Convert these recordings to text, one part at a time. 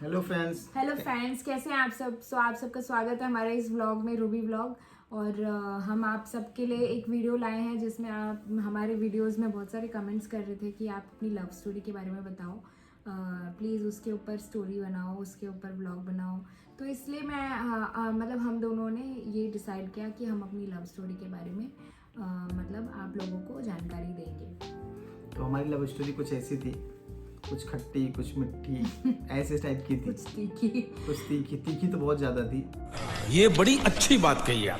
Hello friends, कैसे हैं आप सब। आप सबका स्वागत है हमारे इस व्लॉग में, रूबी व्लॉग। और हम आप सबके लिए एक वीडियो लाए हैं जिसमें आप हमारे वीडियोस में बहुत सारे कमेंट्स कर रहे थे कि आप अपनी लव स्टोरी के बारे में बताओ, प्लीज़ उसके ऊपर स्टोरी बनाओ, उसके ऊपर व्लॉग बनाओ। तो इसलिए मैं मतलब हम दोनों ने ये डिसाइड किया कि हम अपनी लव स्टोरी के बारे में मतलब आप लोगों को जानकारी देंगे। तो हमारी लव स्टोरी कुछ ऐसी थी, कुछ खट्टी कुछ मिट्टी ऐसे टाइप की थी। कुछ तीखी तो बहुत ज्यादा थी। ये बड़ी अच्छी बात कही आप।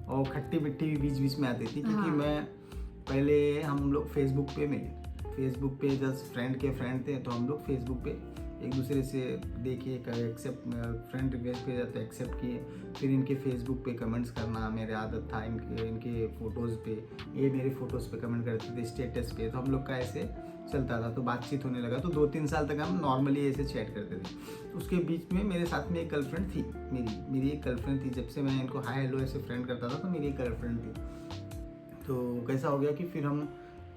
और खट्टी मिट्टी भी बीच बीच में आती थी क्योंकि मैं पहले हम लोग फेसबुक पे मिले। फेसबुक पे जस्ट फ्रेंड के फ्रेंड थे, तो हम लोग फेसबुक पे एक दूसरे से देखे, एक्सेप्ट फ्रेंड रिक्वेस्ट पे जाते एक्सेप्ट किए। फिर इनके फेसबुक पे कमेंट्स करना मेरे आदत था। इनके फ़ोटोज़ पे, ये मेरे फ़ोटोज़ पे कमेंट करते थे, स्टेटस पे। तो हम लोग का ऐसे चलता था, तो बातचीत होने लगा। तो 2-3 साल तक हम नॉर्मली ऐसे चैट करते थे। उसके बीच में मेरे साथ में एक गर्लफ्रेंड थी। मेरी एक गर्लफ्रेंड थी। जब से मैं इनको हाय हेलो ऐसे फ्रेंड करता था, तो मेरी एक गर्लफ्रेंड थी। तो कैसा हो गया कि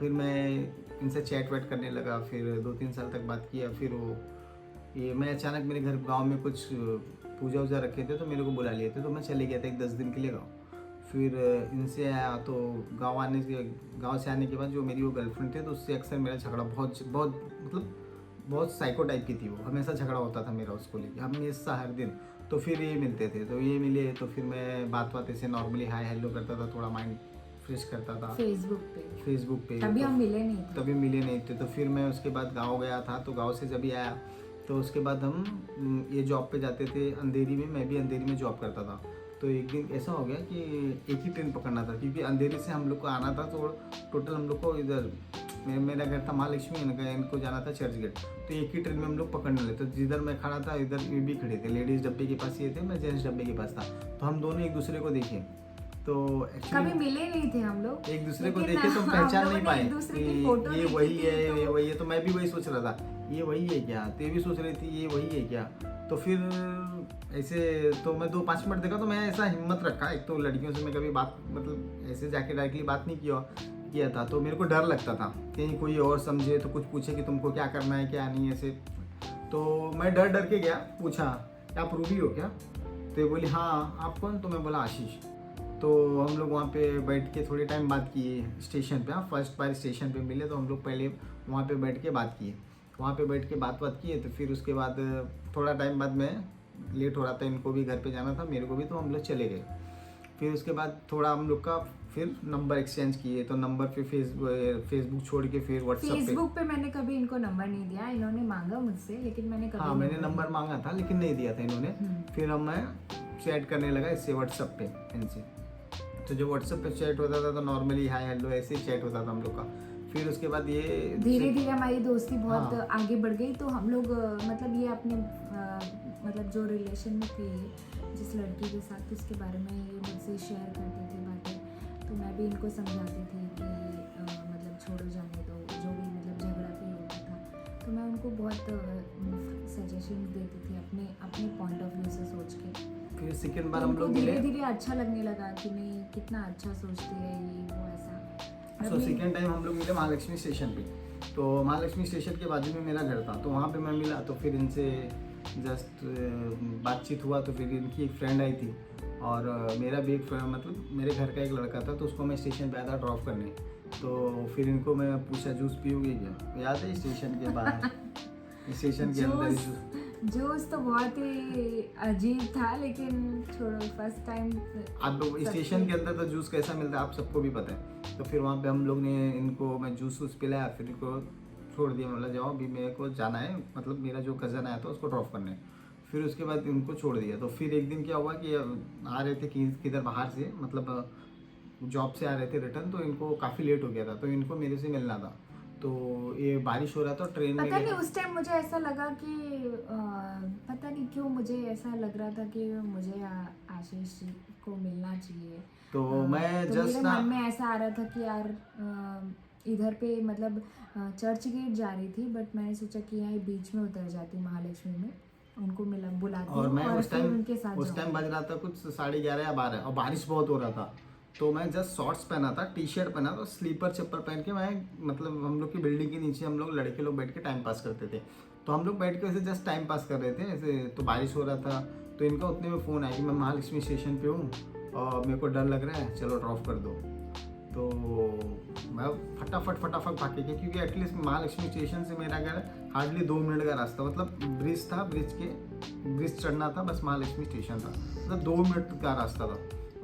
फिर मैं इनसे चैट वैट करने लगा। फिर 2-3 साल तक बात किया। फिर मैं अचानक मेरे घर गांव में कुछ पूजा वूजा रखे थे, तो मेरे को बुला लिए थे। तो मैं चले गया था एक 10 दिन के लिए गाँव। फिर इनसे आया, तो गांव से आने के बाद जो मेरी वो गर्लफ्रेंड थी, तो उससे अक्सर मेरा झगड़ा बहुत साइको टाइप की थी। वो हमेशा झगड़ा होता था मेरा उसको लेके, हमेशा हर दिन। तो फिर ये मिलते थे, तो ये मिले, तो फिर मैं बात ऐसे नॉर्मली हाय हेलो करता था, थोड़ा माइंड फ्रेश करता था फेसबुक पे। तभी हम मिले नहीं थे। तो फिर मैं उसके बाद गाँव गया था। तो गाँव से जब ही आया, तो उसके बाद हम ये जॉब पे जाते थे अंधेरी में। मैं भी अंधेरी में जॉब करता था। तो एक दिन ऐसा हो गया कि एक ही ट्रेन पकड़ना था, क्योंकि अंधेरी से हम लोग को आना था। तो टोटल हम लोग को इधर मेरा घर था महालक्ष्मी, इनको जाना था चर्च गेट। तो एक ही ट्रेन में हम लोग पकड़ने लगे। तो जिधर मैं खड़ा था, इधर ये भी खड़े थे। लेडीज़ डब्बे के पास ये थे, मैं जेंट्स डब्बे के पास था। तो हम दोनों एक दूसरे को देखे। तो कभी मिले नहीं थे हम लोग, एक दूसरे को देखे तो पहचान नहीं पाए कि ये वही है। तो मैं भी वही सोच रहा था, ये वही है क्या। तो ये भी सोच रही थी ये वही है क्या। तो फिर ऐसे तो मैं 2-5 मिनट देखा, तो मैं ऐसा हिम्मत रखा। एक तो लड़कियों से मैं कभी बात मतलब ऐसे जाके डायरेक्टली बात नहीं किया था। तो मेरे को डर लगता था कहीं कोई और समझे तो कुछ पूछे कि तुमको क्या करना है क्या नहीं ऐसे। तो मैं डर के गया, पूछा आप रूबी हो क्या। तो ये बोली हाँ, आप कौन। तो मैं बोला आशीष। तो हम लोग वहाँ पे बैठ के थोड़े टाइम बात किए स्टेशन पे। फर्स्ट बार स्टेशन पे मिले, तो हम लोग पहले वहाँ पे बैठ के बात किए। वहाँ पे बैठ के बात किए। तो फिर उसके बाद थोड़ा टाइम बाद में लेट हो रहा था, इनको भी घर पे जाना था, मेरे को भी। तो हम लोग चले गए। फिर उसके बाद थोड़ा हम लोग का फिर नंबर एक्सचेंज किए। तो नंबर पे फेसबुक छोड़ के फिर फेसबुक पे मैंने कभी इनको नंबर नहीं दिया, इन्होंने मांगा मुझसे, लेकिन मैंने कभी मैंने नंबर मांगा था लेकिन नहीं दिया था इन्होंने। फिर मैं चैट करने लगा इससे व्हाट्सएप पे इनसे। तो जो व्हाट्सएप पे चैट होता था, तो नॉर्मली हाय हेलो ऐसे ही चैट होता था हम लोग का। फिर उसके बाद ये धीरे धीरे हमारी दोस्ती बहुत आगे बढ़ गई। तो हम लोग मतलब ये अपने मतलब जो रिलेशन में थे जिस लड़की के साथ, उसके बारे में ये मुझसे शेयर करते थे बातें। तो मैं भी इनको समझाती थी कि मतलब छोड़ो जाने दो, जो भी मतलब झगड़ा भी होता था। तो मैं उनको बहुत सजेशन देती थी अपने पॉइंट ऑफ व्यू से सोच के। फिर सेकेंड बार हम लोग धीरे धीरे अच्छा लगने लगा कि नहीं, कितना अच्छा सोचती है ये वो ऐसा। सो सेकेंड टाइम हम लोग मिले महालक्ष्मी स्टेशन पे। तो महालक्ष्मी स्टेशन के बाजू में मेरा घर था, तो वहाँ पे मैं मिला। तो फिर इनसे जस्ट बातचीत हुआ। तो फिर इनकी एक फ्रेंड आई थी, और मेरा भी एक मतलब मेरे घर का एक लड़का था। तो उसको मैं स्टेशन पे आया था ड्रॉप करने। तो फिर इनको मैं पूछा जूस पियोगे क्या। याद है स्टेशन के बाहर स्टेशन के अंदर जूस तो बहुत ही अजीब था, लेकिन छोड़ो, फर्स्ट टाइम आप स्टेशन के अंदर तो जूस कैसा मिलता है आप सबको भी पता है। तो फिर वहाँ पे हम लोग ने इनको मैं जूस पिलाया। फिर इनको छोड़ दिया, मतलब जाओ अभी मेरे को जाना है, मतलब मेरा जो कज़न आया था उसको ड्रॉप करने। फिर उसके बाद इनको छोड़ दिया। तो फिर एक दिन क्या हुआ कि आ रहे थे किधर बाहर से, मतलब जॉब से आ रहे थे रिटर्न। तो इनको काफ़ी लेट हो गया था, तो इनको मेरे से मिलना था। तो ये बारिश हो रहा था, ट्रेन में पता नहीं उस टाइम मुझे ऐसा लगा कि पता नहीं क्यों मुझे ऐसा लग रहा था कि मुझे आशीष को मिलना चाहिए। तो मैं जस्ट मेरे मन में ऐसा आ रहा था कि यार इधर पे मतलब चर्च गेट जा रही थी, बट मैंने सोचा कि यहाँ बीच में उतर जाती महालक्ष्मी में, उनको बुलाती और मैं उस टाइम बज रहा था कुछ 11:30 या 12, और बारिश बहुत हो रहा था। तो मैं जस्ट शॉर्ट्स पहना था, टी शर्ट पहना था, स्लीपर चप्पल पहन के मैं मतलब हम लोग की बिल्डिंग के नीचे हम लोग लड़के लोग बैठ के टाइम पास करते थे। तो हम लोग बैठ के ऐसे जस्ट टाइम पास कर रहे थे ऐसे, तो बारिश हो रहा था, तो इनका उतने में फ़ोन आया कि मैं महालक्ष्मी स्टेशन पे हूँ और मेरे को डर लग रहा है, चलो ड्रॉप कर दो। तो मैं फटाफट भाग के गया, क्योंकि एटलीस्ट महालक्ष्मी स्टेशन से मेरा घर हार्डली 2 मिनट का रास्ता, मतलब ब्रिज था, ब्रिज चढ़ना था, बस महालक्ष्मी स्टेशन था, मतलब 2 मिनट का रास्ता था।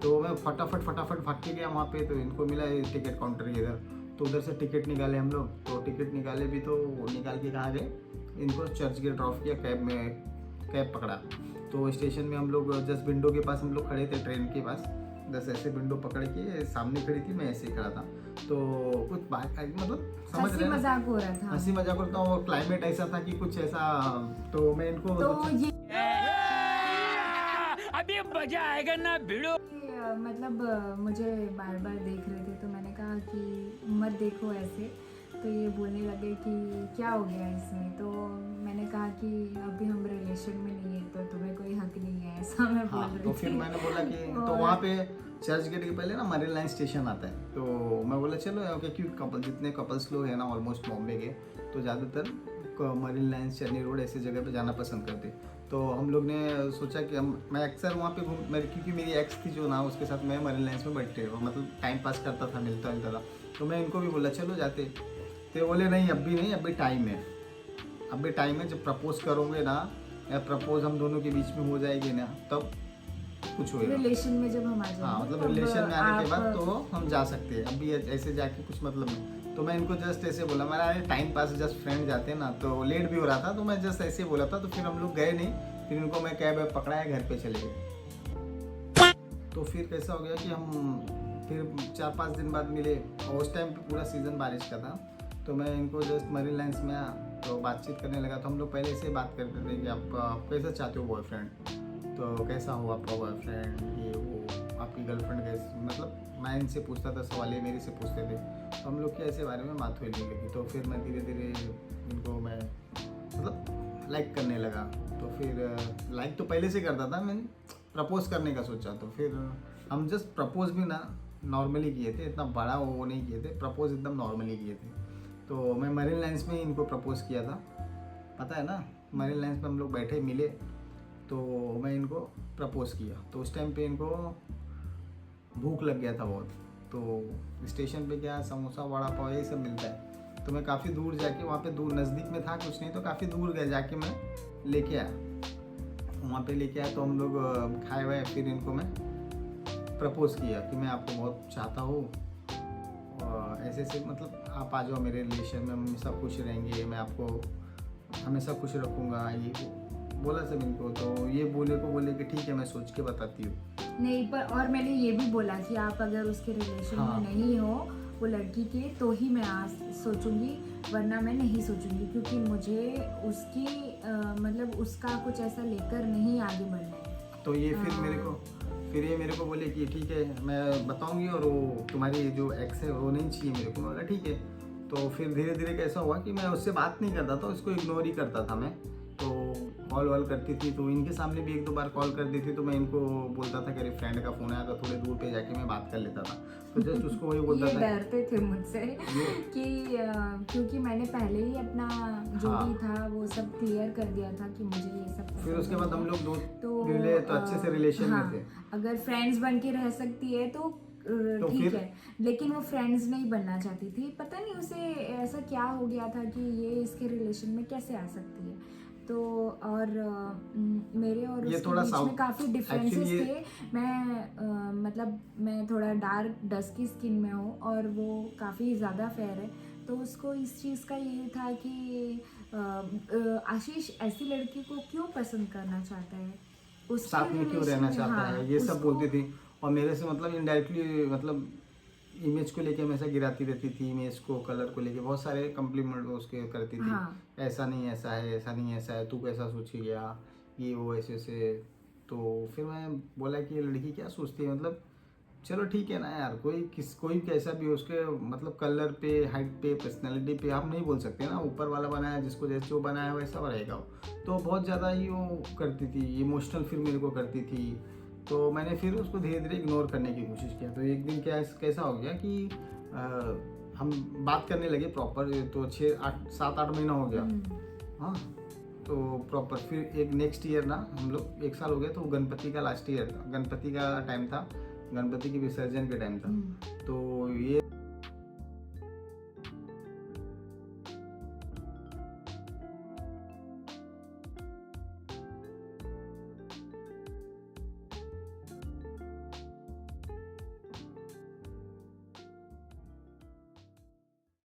तो मैं फटाफट भाग के गया वहाँ पे, तो इनको मिला टिकट काउंटर के इधर, तो उधर से टिकट निकाले हम लोग। तो टिकट निकाले भी तो निकाल के कहाँ गए, इनको चर्च गेट ड्रॉप किया, कैब पकड़ा। तो स्टेशन में हम लोग जस्ट विंडो के पास हम लोग खड़े थे, ट्रेन के पास, बस ऐसे विंडो पकड़ के सामने खड़ी थी, मैं ऐसे ही खड़ा था। तो कुछ बात मतलब समझ रहे हैं, मजाक हो रहा था, हंसी मजाक होता हूँ, और क्लाइमेट ऐसा था कि कुछ ऐसा, तो मैं इनको तो ये अभी मजा आएगा ना भिड़ो। मतलब मुझे बार देख रहे थे, तो मैंने कहा कि मत देखो ऐसे। तो ये बोलने लगे कि क्या हो गया इसमें, तो मैंने कहा कि अभी हम रिलेशन में नहीं है, तो तुम्हें कोई हक नहीं है, ऐसा मैं बोल रही तो थी। फिर मैंने बोला कि तो वहाँ पे चर्च गेट के पहले ना मरीन लाइन स्टेशन आता है, तो मैं बोला चलो ओके, क्योंकि जितने कपल्स लोग हैं ना ऑलमोस्ट बॉम्बे के, तो ज़्यादातर मरीन लाइन, चेन्नई रोड ऐसी जगह पे जाना पसंद करते। तो हम लोग ने सोचा कि मैं अक्सर वहाँ पे क्योंकि मेरी एक्स थी जो ना, उसके साथ मैं मरीन लाइन्स में बैठते मतलब टाइम पास करता था, मिलता था। तो मैं इनको भी बोला चलो जाते, तो बोले नहीं अभी टाइम है, अभी टाइम है, जब प्रपोज करोगे ना, या प्रपोज हम दोनों के बीच में हो जाएगी ना, तब कुछ होगा रिलेशन में जब हम आ जाएंगे। हाँ, मतलब रिलेशन में आने के बाद तो हम जा सकते हैं, अभी ऐसे जाके कुछ मतलब नहीं। तो मैं इनको जस्ट ऐसे बोला, मेरा टाइम पास, जस्ट फ्रेंड जाते हैं ना, तो लेट भी हो रहा था, तो मैं जस्ट ऐसे बोला था। तो फिर हम लोग गए नहीं, फिर इनको मैं कैब पकड़ाया, घर पे चले गए। तो फिर कैसा हो गया कि हम फिर 4-5 दिन बाद मिले, और उस टाइम पे पूरा सीज़न बारिश का था। तो मैं इनको जस्ट मरीन लाइन्स में आया, तो बातचीत करने लगा। तो हम लोग पहले से बात करते थे कि आप कैसा चाहते हो बॉयफ्रेंड, तो कैसा हो आपका बॉयफ्रेंड, ये वो, आपकी गर्लफ्रेंड कैसे, मतलब मैं इनसे पूछता था सवाल, ये मेरे से पूछते थे। तो हम लोग के ऐसे बारे में बात होने लगी। तो फिर मैं धीरे धीरे इनको मैं मतलब लाइक करने लगा। तो फिर लाइक तो पहले से करता था, मैंने प्रपोज करने का सोचा। तो फिर हम जस्ट प्रपोज भी ना नॉर्मली किए थे, इतना बड़ा वो नहीं किए थे, प्रपोज एकदम नॉर्मली किए थे। तो मैं मरीन लाइन्स में इनको प्रपोज किया था, पता है ना, मरीन लाइन्स में हम लोग बैठे मिले, तो मैं इनको प्रपोज किया। तो उस टाइम पे इनको भूख लग गया था बहुत, तो स्टेशन पे क्या समोसा वड़ा पाव ये सब मिलता है। तो मैं काफ़ी दूर जाके, वहाँ पे दूर नज़दीक में था कुछ नहीं, तो काफ़ी दूर गया जाके मैं लेके आया, वहाँ पे लेके आया। तो हम लोग खाए हुए, फिर इनको मैं प्रपोज किया कि मैं आपको बहुत चाहता हूँ, और ऐसे मतलब आप आ जाओ मेरे रिलेशन में, हम हमेशा खुश रहेंगे, मैं आपको हमेशा खुश रखूँगा, ये बोला सब इनको। तो ये बोले कि ठीक है, मैं सोच के बताती हूँ। नहीं, पर और मैंने ये भी बोला कि आप अगर उसके रिलेशन में नहीं हो वो लड़की के, तो ही मैं आज सोचूंगी, वरना मैं नहीं सोचूंगी, क्योंकि मुझे उसकी मतलब उसका कुछ ऐसा लेकर नहीं आगे बढ़ना है। तो ये फिर ये मेरे को बोले कि ठीक है मैं बताऊंगी, और वो तुम्हारी जो एक्स है वो नहीं चाहिए मेरे को। मैं बोला ठीक है। तो फिर धीरे धीरे कैसा हुआ कि मैं उससे बात नहीं करता था, उसको इग्नोर ही करता था मैं। तो कॉल वॉल करती थी, तो इनके सामने भी 1-2 बार कॉल कर दी थी, तो मैं इनको बोलता था कि अरे फ्रेंड का फ़ोन आया, तो थोड़े दूर पे जाके मैं बात कर लेता था। तो जस्ट उसको वही बोलता था, डरते थे मुझसे कि क्योंकि मैंने पहले ही अपना जो भी था वो सब क्लियर कर दिया था कि मुझे ये सब। फिर उसके बाद हम लोग तो अच्छे से रिलेशन में थे। अगर फ्रेंड्स बन के रह सकती है तो ठीक है, लेकिन वो फ्रेंड्स नहीं बनना चाहती थी। पता नहीं उसे ऐसा क्या हो गया था कि ये इसके रिलेशन में कैसे आ सकती है। तो और मेरे और उसके बीच में काफ़ी डिफरेंसेस थे। मैं मतलब मैं थोड़ा डार्क डस्की स्किन में हूँ और वो काफ़ी ज़्यादा फेयर है। तो उसको इस चीज़ का ये था कि आशीष ऐसी लड़की को क्यों पसंद करना चाहता है, उसके साथ में क्यों रहना चाहता है, ये सब बोलती थी। और मेरे से मतलब इनडायरेक्टली मतलब इमेज को लेके हमेशा गिराती रहती थी, इमेज को, कलर को लेके बहुत सारे कम्प्लीमेंट उसके करती थी। ऐसा नहीं ऐसा है, ऐसा नहीं ऐसा है, तू कैसा सोची गया, ये वो ऐसे ऐसे। तो फिर मैं बोला कि ये लड़की क्या सोचती है, मतलब चलो ठीक है ना यार, कोई कैसा भी हो, उसके मतलब कलर पे, हाइट पे, पर्सनैलिटी पे आप नहीं बोल सकते ना। ऊपर वाला बनाया, जिसको जैसे जो बनाया वैसा रहेगा वो। तो बहुत ज़्यादा ही वो करती थी, इमोशनल फील मेरे को करती थी। तो मैंने फिर उसको धीरे धीरे इग्नोर करने की कोशिश किया। तो एक दिन कैसा हो गया कि हम बात करने लगे प्रॉपर, तो 7-8 महीना हो गया। हाँ, तो प्रॉपर फिर एक नेक्स्ट ईयर ना हम लोग 1 साल हो गया, तो गणपति का लास्ट ईयर था, गणपति का टाइम था, गणपति के विसर्जन के टाइम था। तो ये